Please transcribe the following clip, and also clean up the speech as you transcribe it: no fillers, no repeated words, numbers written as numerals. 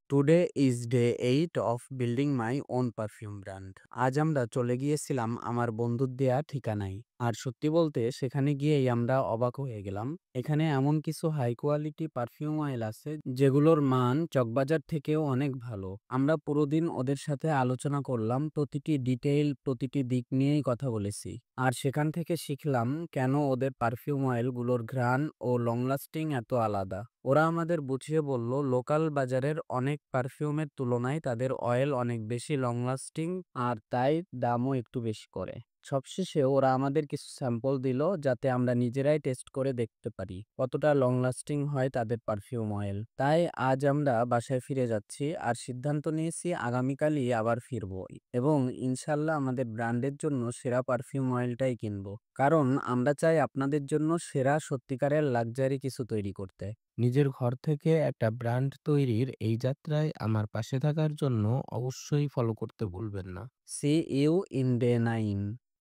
Today is day 8 of building my own perfume brand. আজ আমরা চলে গিয়েছিলাম আমার বন্ধুর দেয়া ঠিকানায়। আর সত্যি বলতে সেখানে গিয়েই আমরা অবাক হয়ে গেলাম। এখানে এমন কিছু হাই কোয়ালিটি পারফিউম অয়েল আছে যেগুলোর মান চকবাজার থেকেও অনেক ভালো। আমরা পুরো দিন ওদের সাথে আলোচনা করলাম, প্রতিটি ডিটেইল প্রতিটি দিক নিয়েই কথা বলেছি। আর সেখান থেকে শিখলাম কেন ওদের পারফিউম অয়েলগুলোর ঘ্রাণ ও লং লাস্টিং এত আলাদা। ওরা আমাদের বুঝিয়ে বলল লোকাল বাজারের অনেক পারফিউমের তুলনায় তাদের অয়েল অনেক বেশি লং লাস্টিং আর তাই দামও একটু বেশি করে। সবশেষে ওরা আমাদের কিছু স্যাম্পল দিল যাতে আমরা নিজেরাই টেস্ট করে দেখতে পারি কতটা লং লাস্টিং হয় তাদের পারফিউম অয়েল। তাই আজ আমরা বাসায় ফিরে যাচ্ছি আর সিদ্ধান্ত নিয়েছি আগামীকালই আবার ফিরবো এবং ইনশাল্লাহ আমাদের ব্র্যান্ডের জন্য সেরা পারফিউম অয়েলটাই কিনবো, কারণ আমরা চাই আপনাদের জন্য সেরা সত্যিকারের লাক্সারি কিছু তৈরি করতে। নিজের ঘর থেকে একটা ব্র্যান্ড তৈরির এই যাত্রায় আমার পাশে থাকার জন্য অবশ্যই ফলো করতে ভুলবেন না। See you in day 9।